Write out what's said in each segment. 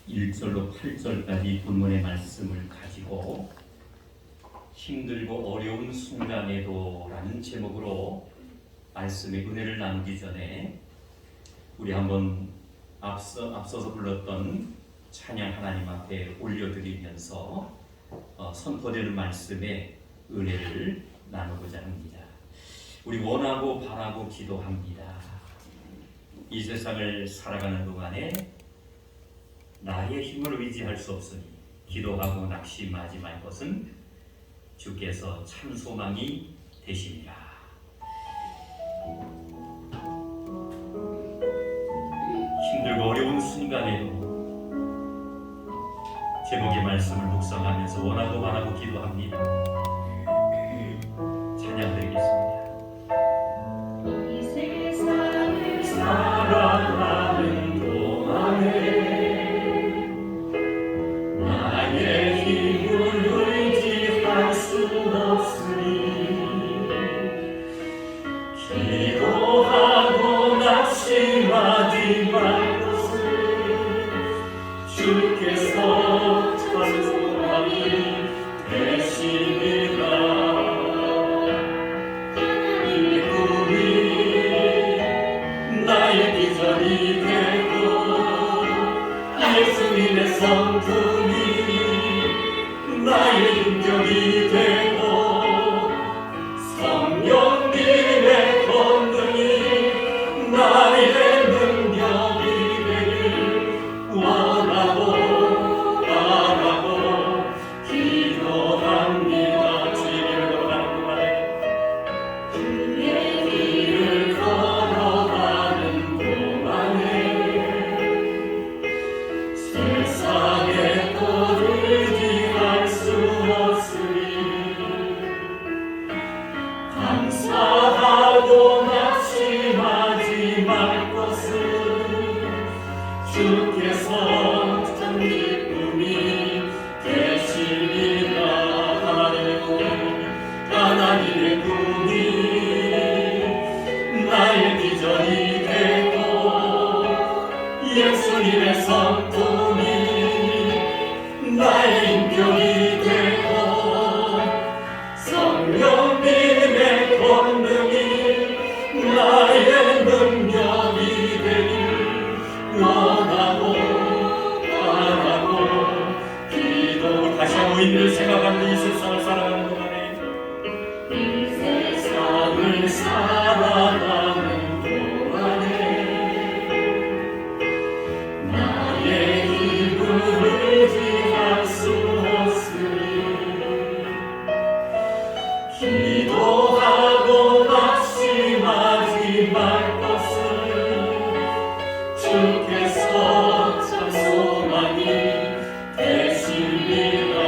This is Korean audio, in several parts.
1절로 8절까지 본문의 말씀을 가지고 힘들고 어려운 순간에도 라는 제목으로 말씀의 은혜를 나누기 전에 우리 한번 앞서서 불렀던 찬양 하나님 앞에 올려드리면서 선포되는 말씀의 은혜를 나누고자 합니다. 우리 원하고 바라고 기도합니다. 이 세상을 살아가는 동안에 나의 힘을 의지할 수 없으니 기도하고 낙심하지 말 것은 주께서 참 소망이 되시니라. 힘들고 어려운 순간에도 제목의 말씀을 묵상하면서 원하고 바라고 기도합니다. 찬양 드리겠습니다. 이 세상을 살아가는 동안에 나의 힘을 의지할 수 없으니 기도하고 낙심하지 말 것을 주께서 참 소망이 되시니라. 비전이 되고 예수님의 성품이 나의 인격이 되고 성령님의 권능이 나의 능력이 되길 원하고 바라고 기도합니다. 주의 길을 걸어가는 동안에 주의 길을 걸어가는 세상에 또 의지할 수 없으니 감사하고 낙심하지 말 것은 주께서 참 기쁨이 되시리라. 하나님의 꿈이 나의 비전이 되고 예수님의 성품이 나의 인격이 되고 성령님의 권능이 나의 능력이 되길 원하고 바라고 기도. 다시 한번 의미를 생각하는 이 세상을 살아가는 동안에 이 세상을 살아가는 동안에 나의 힘을 의지할 수 없으니 기도하고 낙심하지 말 것은 주께서 참 소망이 되시리라.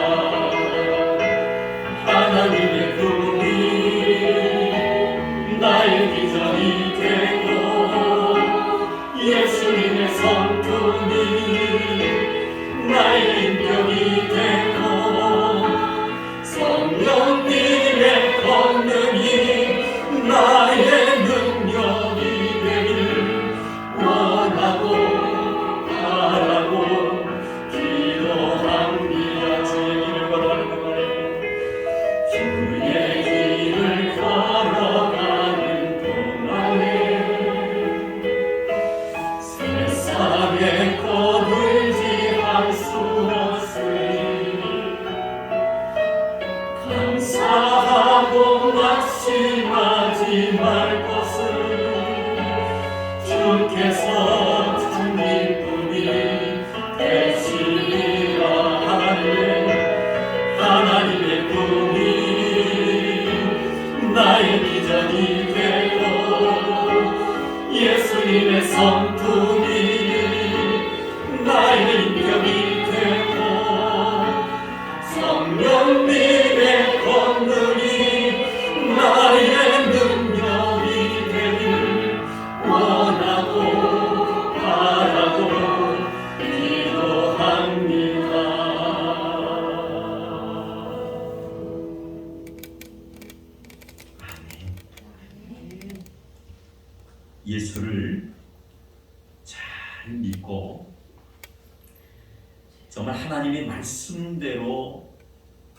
정말 하나님의 말씀대로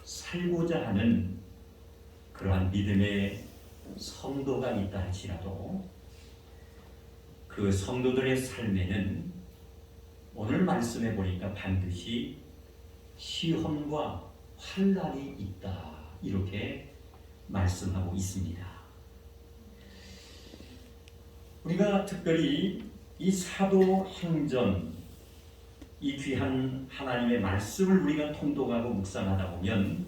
살고자 하는 그러한 믿음의 성도가 있다 할지라도 그 성도들의 삶에는 오늘 말씀해 보니까 반드시 시험과 환난이 있다 이렇게 말씀하고 있습니다. 우리가 특별히 이 사도행전 이 귀한 하나님의 말씀을 우리가 통독하고 묵상하다 보면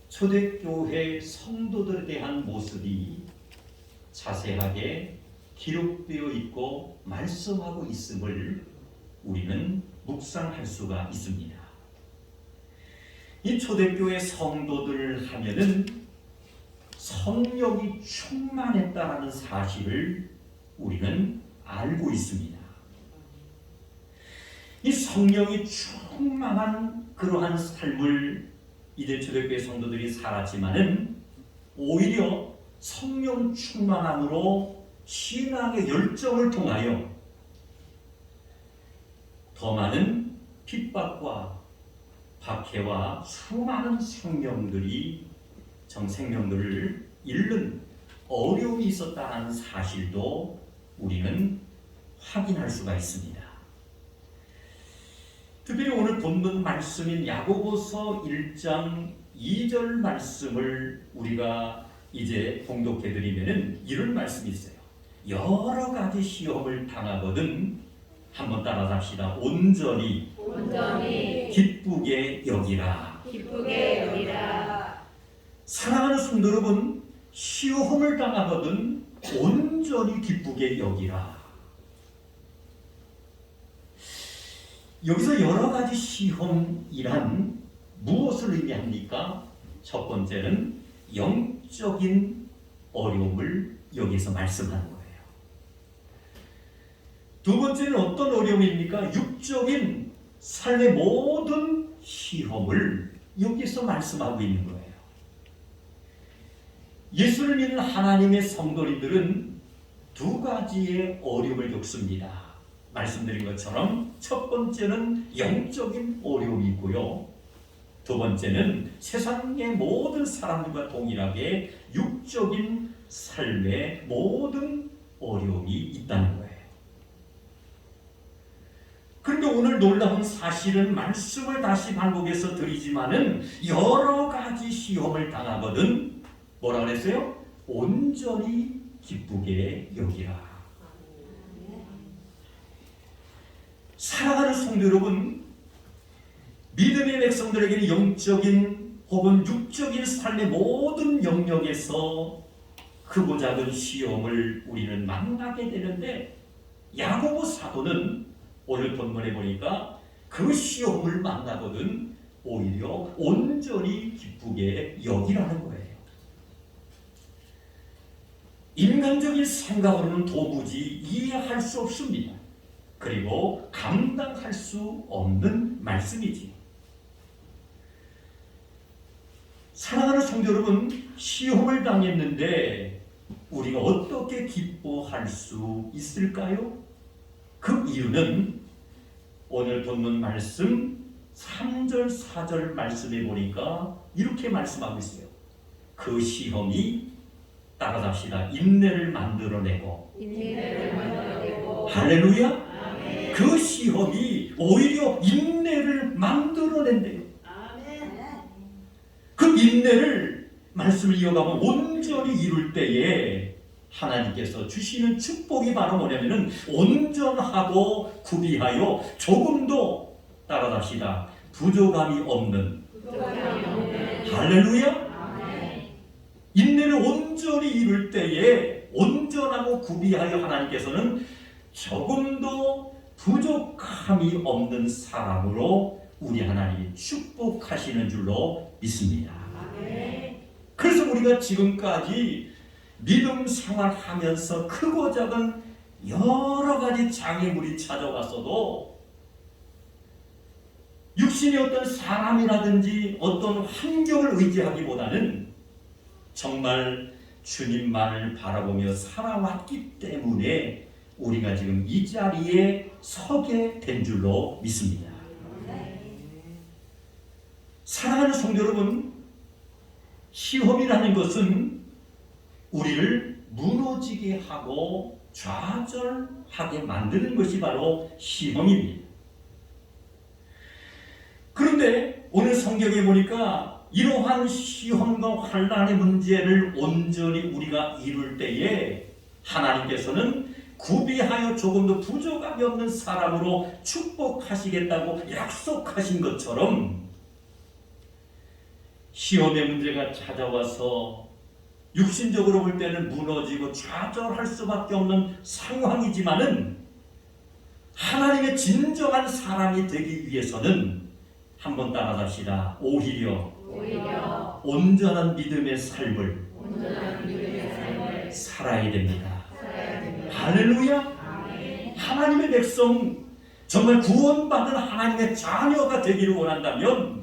초대교회 성도들에 대한 모습이 자세하게 기록되어 있고 말씀하고 있음을 우리는 묵상할 수가 있습니다. 이 초대교회 성도들 하면은 성령이 충만했다는 사실을 우리는 알고 있습니다. 이 성령이 충만한 그러한 삶을 이들 초대교회 성도들이 살았지만은 오히려 성령 충만함으로 신앙의 열정을 통하여 더 많은 핍박과 박해와 수많은 정생명들을 잃는 어려움이 있었다는 사실도 우리는 확인할 수가 있습니다. 특별히 오늘 본문 말씀인 야고보서 1장 2절 말씀을 우리가 이제 봉독해 드리면은 이런 말씀이 있어요. 여러 가지 시험을 당하거든 한번 따라합시다. 온전히 기쁘게 여기라. 사랑하는 성도 여러분, 시험을 당하거든 온전히 기쁘게 여기라. 여기서 여러 가지 시험이란 무엇을 의미합니까? 첫 번째는 영적인 어려움을 여기서 말씀하는 거예요. 두 번째는 어떤 어려움입니까? 육적인 삶의 모든 시험을 여기서 말씀하고 있는 거예요. 예수를 믿는 하나님의 성도님들은 두 가지의 어려움을 겪습니다. 말씀드린 것처럼 첫 번째는 영적인 어려움이 있고요. 두 번째는 세상의 모든 사람들과 동일하게 육적인 삶의 모든 어려움이 있다는 거예요. 그런데 오늘 놀라운 사실은 말씀을 다시 반복해서 드리지만은 여러 가지 시험을 당하거든 뭐라 그랬어요? 온전히 기쁘게 여기라. 사랑하는 성도 여러분, 믿음의 백성들에게는 영적인 혹은 육적인 삶의 모든 영역에서 크고 작은 시험을 우리는 만나게 되는데 야고보 사도는 오늘 본문에 보니까 그 시험을 만나거든 오히려 온전히 기쁘게 여기라는 거예요. 인간적인 생각으로는 도무지 이해할 수 없습니다. 그리고 감당할 수 없는 말씀이지. 사랑하는 성도 여러분, 시험을 당했는데 우리가 어떻게 기뻐할 수 있을까요? 그 이유는 오늘 본문 말씀 3절 4절 말씀에 보니까 이렇게 말씀하고 있어요. 그 시험이 따라잡시다. 인내를 만들어내고 할렐루야. 그 시험이 오히려 인내를 만들어낸대요. 그 인내를 말씀을 이어가면 온전히 이룰 때에 하나님께서 주시는 축복이 바로 뭐냐면은 온전하고 구비하여 조금도 따라갑시다. 부족함이 없는 할렐루야. 인내를 온전히 이룰 때에 온전하고 구비하여 하나님께서는 조금도 부족함이 없는 사람으로 우리 하나님이 축복하시는 줄로 믿습니다. 그래서 우리가 지금까지 믿음 생활하면서 크고 작은 여러 가지 장애물이 찾아왔어도 육신의 어떤 사람이라든지 어떤 환경을 의지하기보다는 정말 주님만을 바라보며 살아왔기 때문에 우리가 지금 이 자리에 서게 된 줄로 믿습니다. 사랑하는 성도 여러분, 시험이라는 것은 우리를 무너지게 하고 좌절하게 만드는 것이 바로 시험입니다. 그런데 오늘 성경에 보니까 이러한 시험과 환난의 문제를 온전히 우리가 이룰 때에 하나님께서는 구비하여 조금도 부족함이 없는 사람으로 축복하시겠다고 약속하신 것처럼 시험의 문제가 찾아와서 육신적으로 볼 때는 무너지고 좌절할 수밖에 없는 상황이지만은 하나님의 진정한 사람이 되기 위해서는 한번 따라합시다. 오히려 온전한 믿음의 삶을 살아야 됩니다. 할렐루야. 하나님의 백성, 정말 구원받은 하나님의 자녀가 되기를 원한다면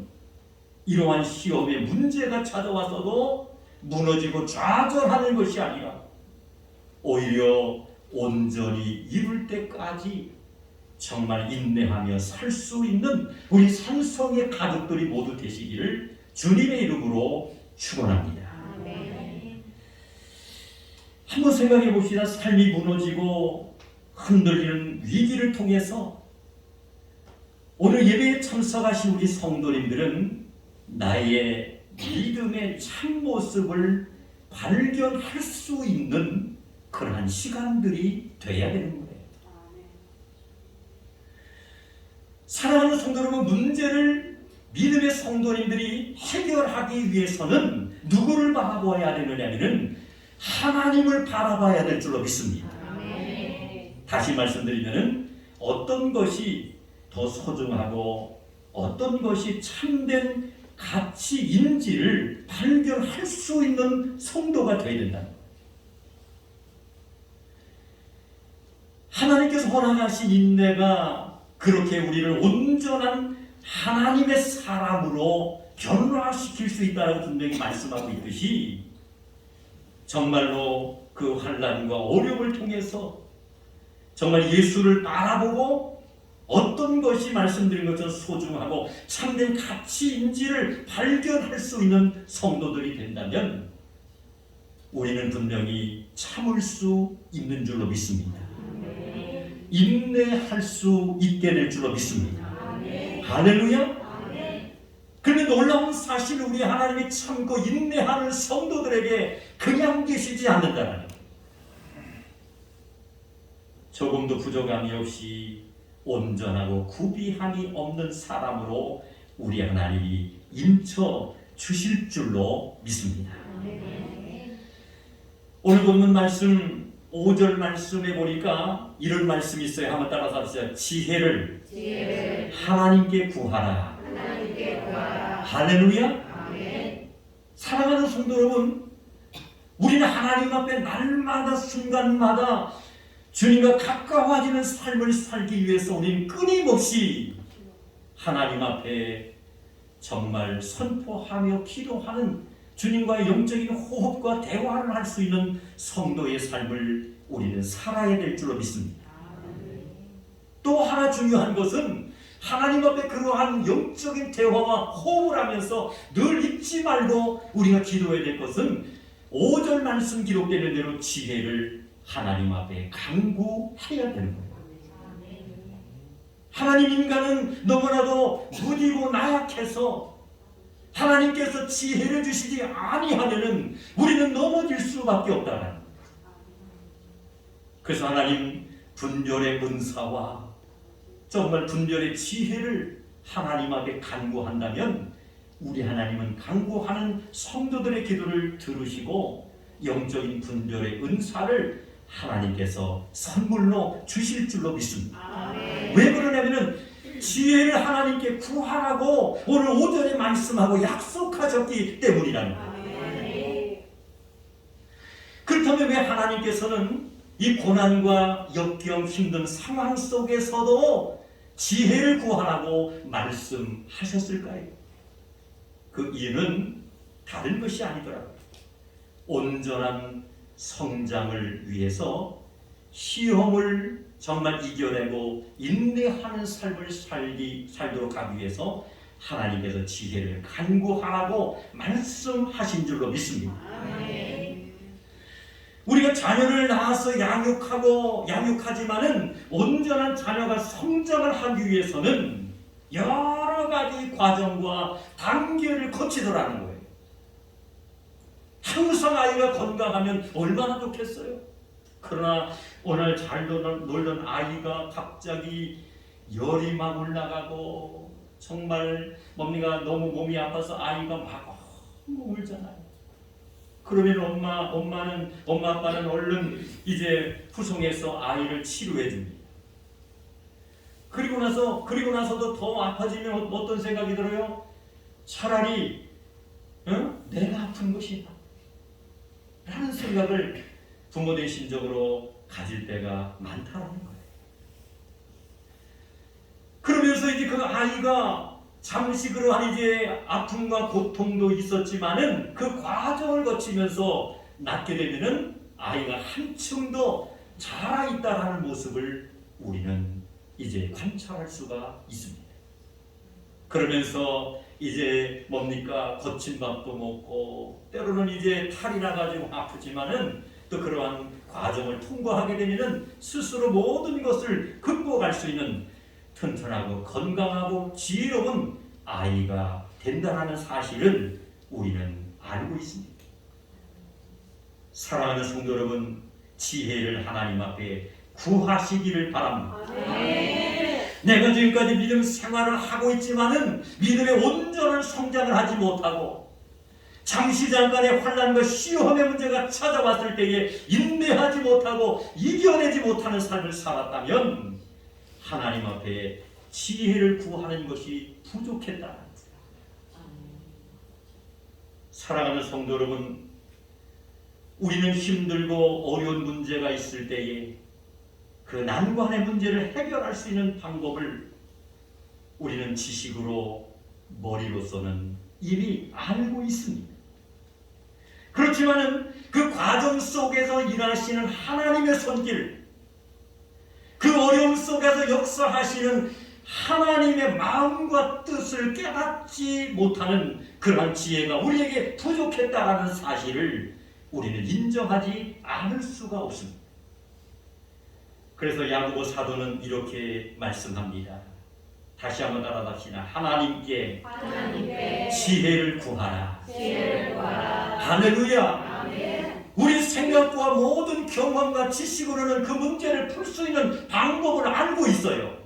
이러한 시험의 문제가 찾아와서도 무너지고 좌절하는 것이 아니라 오히려 온전히 이룰 때까지 정말 인내하며 살 수 있는 우리 산성의 가족들이 모두 되시기를 주님의 이름으로 축원합니다. 한번 생각해 봅시다. 삶이 무너지고 흔들리는 위기를 통해서 오늘 예배에 참석하신 우리 성도님들은 나의 믿음의 참모습을 발견할 수 있는 그러한 시간들이 돼야 되는 거예요. 사랑하는 성도 여러분, 문제를 믿음의 성도님들이 해결하기 위해서는 누구를 바라봐야 되느냐면 하나님을 바라봐야 될 줄로 믿습니다. 다시 말씀드리면 어떤 것이 더 소중하고 어떤 것이 참된 가치인지를 발견할 수 있는 성도가 되어야 된다. 하나님께서 허락하신 인내가 그렇게 우리를 온전한 하나님의 사람으로 변화시킬 수 있다고 분명히 말씀하고 있듯이 정말로 그 환난과 어려움을 통해서 정말 예수를 바라보고 어떤 것이 말씀드린 것처럼 소중하고 참된 가치인지를 발견할 수 있는 성도들이 된다면 우리는 분명히 참을 수 있는 줄로 믿습니다. 인내할 수 있게 될 줄로 믿습니다. 할렐루야. 그런데 놀라운 사실, 우리 하나님이 참고 인내하는 성도들에게 그냥 계시지 않는다는 거예요. 조금도 부족함이 없이 온전하고 구비함이 없는 사람으로 우리 하나님이 임쳐 주실 줄로 믿습니다. 오늘 본문 말씀 5절 말씀에 보니까 이런 말씀이 있어요. 한번 따라서 합시다. 지혜를 하나님께 구하라. 할렐루야. 아멘. 사랑하는 성도 여러분, 우리는 하나님 앞에 날마다 순간마다 주님과 가까워지는 삶을 살기 위해서 우리는 끊임없이 하나님 앞에 정말 선포하며 기도하는 주님과의 영적인 호흡과 대화를 할 수 있는 성도의 삶을 우리는 살아야 될 줄로 믿습니다. 또 하나 중요한 것은 하나님 앞에 그러한 영적인 대화와 호흡을 하면서 늘 잊지 말고 우리가 기도해야 될 것은 5절 말씀 기록되는 대로 지혜를 하나님 앞에 간구해야 되는 거예요. 하나님, 인간은 너무나도 무디고 나약해서 하나님께서 지혜를 주시지 아니하면은 우리는 넘어질 수밖에 없다는 거예요. 그래서 하나님 분별의 은사와 정말 분별의 지혜를 하나님 앞에 간구한다면 우리 하나님은 간구하는 성도들의 기도를 들으시고 영적인 분별의 은사를 하나님께서 선물로 주실 줄로 믿습니다. 아멘. 왜 그러냐면은 지혜를 하나님께 구하라고 오늘 오전에 말씀하고 약속하셨기 때문이라는 거예요. 그렇다면 왜 하나님께서는 이 고난과 역경 힘든 상황 속에서도 지혜를 구하라고 말씀하셨을까요? 그 이유는 다른 것이 아니더라고요. 온전한 성장을 위해서 시험을 정말 이겨내고 인내하는 삶을 살도록 하기 위해서 하나님께서 지혜를 간구하라고 말씀하신 줄로 믿습니다. 우리가 자녀를 낳아서 양육하지만은 온전한 자녀가 성장을 하기 위해서는 여러 가지 과정과 단계를 거치더라는 거예요. 항상 아이가 건강하면 얼마나 좋겠어요. 그러나 오늘 잘 놀던 아이가 갑자기 열이 막 올라가고 정말 뭡니까 너무 몸이 아파서 아이가 막 너무 울잖아요. 그러면 엄마 아빠는 얼른 이제 후송해서 아이를 치료해 줍니다. 그리고 나서도 더 아파지면 어떤 생각이 들어요? 차라리 내가 아픈 것이다 라는 생각을 부모된 심적으로 가질 때가 많다는 거예요. 그러면서 이제 그 아이가 잠시 그러한 이제 아픔과 고통도 있었지만은 그 과정을 거치면서 낳게 되면은 아이가 한층 더 자라있다라는 모습을 우리는 이제 관찰할 수가 있습니다. 그러면서 이제 뭡니까 거친 밥도 먹고 때로는 이제 탈이 나가지고 아프지만은 또 그러한 과정을 통과하게 되면은 스스로 모든 것을 극복할 수 있는 튼튼하고 건강하고 지혜로운 아이가 된다는 사실을 우리는 알고 있습니다. 사랑하는 성도 여러분, 지혜를 하나님 앞에 구하시기를 바랍니다. 내가 지금까지 믿음 생활을 하고 있지만은 믿음의 온전한 성장을 하지 못하고 잠시 잠깐의 환난과 시험의 문제가 찾아왔을 때에 인내하지 못하고 이겨내지 못하는 삶을 살았다면 하나님 앞에 지혜를 구하는 것이 부족했다는 거예요. 사랑하는 성도 여러분, 우리는 힘들고 어려운 문제가 있을 때에 그 난관의 문제를 해결할 수 있는 방법을 우리는 지식으로 머리로서는 이미 알고 있습니다. 그렇지만은 그 과정 속에서 일하시는 하나님의 손길, 그 어려움 속에서 역사하시는 하나님의 마음과 뜻을 깨닫지 못하는 그러한 지혜가 우리에게 부족했다라는 사실을 우리는 인정하지 않을 수가 없습니다. 그래서 야고보 사도는 이렇게 말씀합니다. 다시 한번 따라합시다. 하나님께 지혜를 구하라. 할렐루야. 우리 생각과 모든 경험과 지식으로는 그 문제를 풀 수 있는 방법을 알고 있어요.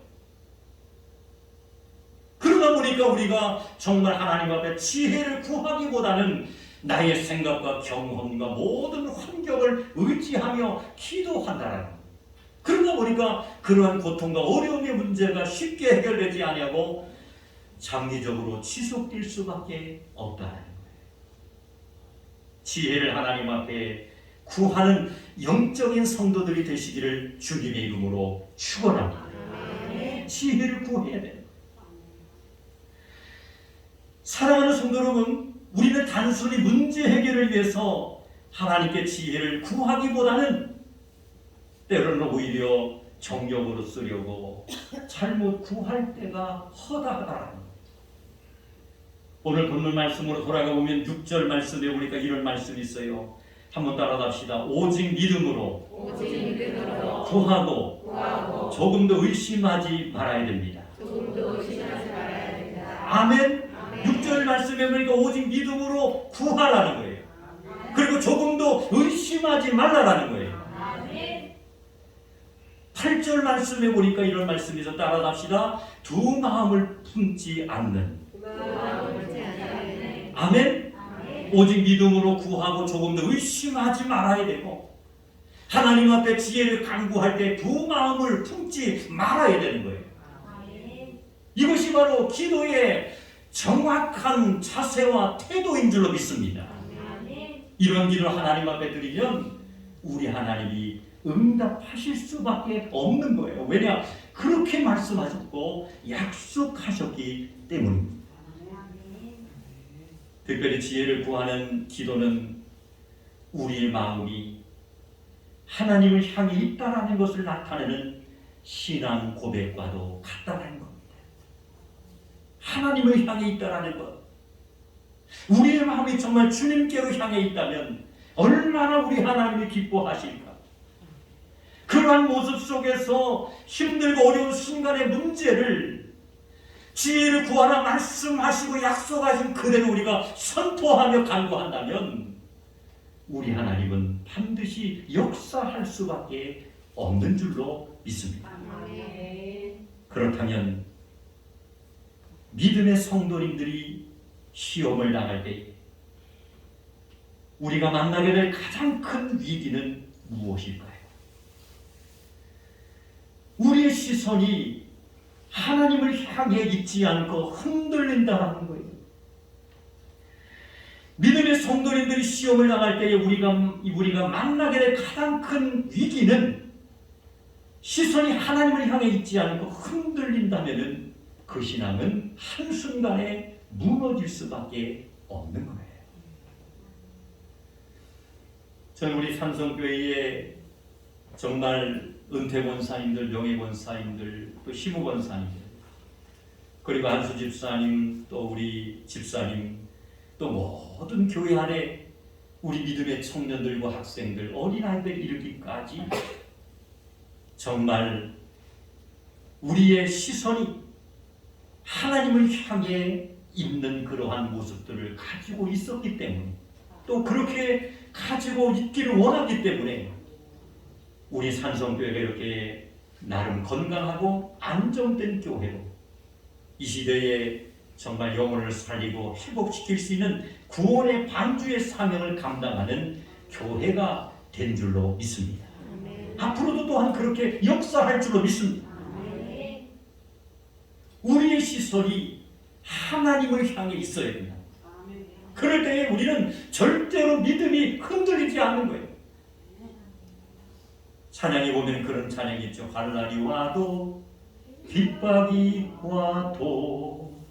그러다 보니까 우리가 정말 하나님 앞에 지혜를 구하기보다는 나의 생각과 경험과 모든 환경을 의지하며 기도한다는 거예요. 그러다 보니까 그러한 고통과 어려움의 문제가 쉽게 해결되지 아니하고 장기적으로 지속될 수밖에 없다는 거예요. 지혜를 하나님 앞에 구하는 영적인 성도들이 되시기를 주님의 이름으로 축원합니다. 지혜를 구해야 돼요. 사랑하는 성도 여러분, 우리는 단순히 문제 해결을 위해서 하나님께 지혜를 구하기보다는 때로는 오히려 정욕으로 쓰려고 잘못 구할 때가 허다하다는 거예요. 오늘 본문 말씀으로 돌아가 보면 6절 말씀에 보니까 이런 말씀이 있어요. 한번 따라합시다. 오직 믿음으로 구하고 조금도 의심하지 말아야 됩니다. 아멘. 6절 말씀에 보니까 오직 믿음으로 구하라는 거예요. 그리고 조금도 의심하지 말라라는 거예요. 8절 말씀에 보니까 이런 말씀이 있어. 따라합시다. 두 마음을 품지 않는. 아멘. 오직 믿음으로 구하고 조금도 의심하지 말아야 되고 하나님 앞에 지혜를 간구할 때 두 마음을 품지 말아야 되는 거예요. 이것이 바로 기도의 정확한 자세와 태도인 줄로 믿습니다. 이런 기도 하나님 앞에 드리면 우리 하나님이 응답하실 수밖에 없는 거예요. 왜냐? 그렇게 말씀하셨고 약속하셨기 때문입니다. 특별히 지혜를 구하는 기도는 우리의 마음이 하나님을 향해 있다라는 것을 나타내는 신앙 고백과도 같다는 겁니다. 하나님을 향해 있다라는 것. 우리의 마음이 정말 주님께로 향해 있다면 얼마나 우리 하나님이 기뻐하실까. 그러한 모습 속에서 힘들고 어려운 순간의 문제를 지혜를 구하라 말씀하시고 약속하신 그대로 우리가 선포하며 간구한다면 우리 하나님은 반드시 역사할 수밖에 없는 줄로 믿습니다. 그렇다면 믿음의 성도님들이 시험을 당할 때 우리가 만나게 될 가장 큰 위기는 무엇일까요? 우리의 시선이 하나님을 향해 있지 않고 흔들린다는 거예요. 믿음의 성도님들이 시험을 당할 때에 우리가 만나게 될 가장 큰 위기는 시선이 하나님을 향해 있지 않고 흔들린다면 그 신앙은 한순간에 무너질 수밖에 없는 거예요. 저는 우리 삼성교회에 정말 은퇴 권사님들, 명예 권사님들, 또 희무 권사님들, 그리고 안수 집사님, 또 우리 집사님, 또 모든 교회 안에 우리 믿음의 청년들과 학생들, 어린아이들 이르기까지 정말 우리의 시선이 하나님을 향해 있는 그러한 모습들을 가지고 있었기 때문에, 또 그렇게 가지고 있기를 원하기 때문에 우리 산성교회가 이렇게 나름 건강하고 안정된 교회로 이 시대에 정말 영혼을 살리고 회복시킬 수 있는 구원의 방주의 사명을 감당하는 교회가 된 줄로 믿습니다. 앞으로도 또한 그렇게 역사할 줄로 믿습니다. 우리의 시선이 하나님을 향해 있어야 된다. 그럴 때에 우리는 절대로 믿음이 흔들리지 않는 거예요. 찬양에 보면 그런 찬양이 있죠. 환난이 와도 핍박이 와도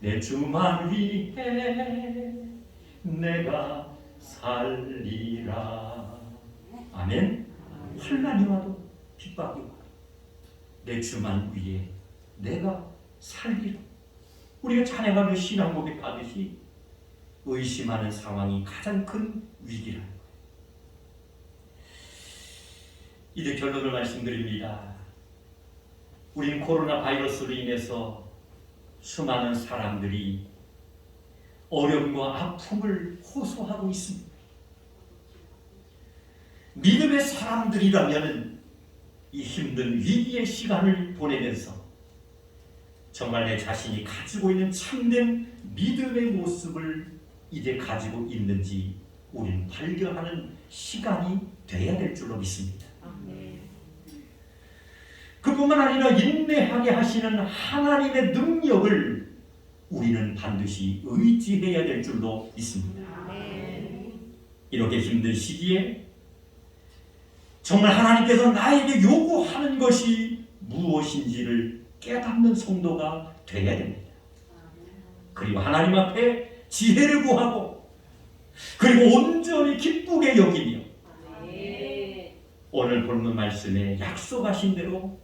내 주만 위해 내가 살리라. 아멘. 환난이 와도 핍박이 와도 내 주만 위해 내가 살리라. 우리가 찬양하며 신앙 고백하듯이 의심하는 상황이 가장 큰 위기라는 거예요. 이제 결론을 말씀드립니다. 우린 코로나 바이러스로 인해서 수많은 사람들이 어려움과 아픔을 호소하고 있습니다. 믿음의 사람들이라면 이 힘든 위기의 시간을 보내면서 정말 내 자신이 가지고 있는 참된 믿음의 모습을 이제 가지고 있는지 우리는 발견하는 시간이 돼야 될 줄로 믿습니다. 그뿐만 아니라 인내하게 하시는 하나님의 능력을 우리는 반드시 의지해야 될 줄로 믿습니다. 이렇게 힘든 시기에 정말 하나님께서 나에게 요구하는 것이 무엇인지를 깨닫는 성도가 되어야 됩니다. 그리고 하나님 앞에 지혜를 구하고 그리고 온전히 기쁘게 여기며 오늘 본문 말씀에 약속하신 대로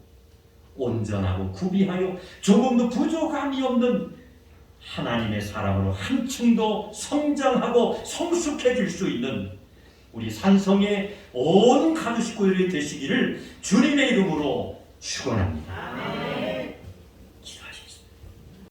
온전하고 구비하여 조금도 부족함이 없는 하나님의 사람으로 한층 더 성장하고 성숙해질 수 있는 우리 산성의 온 가족 식구들이 되시기를 주님의 이름으로 축원합니다.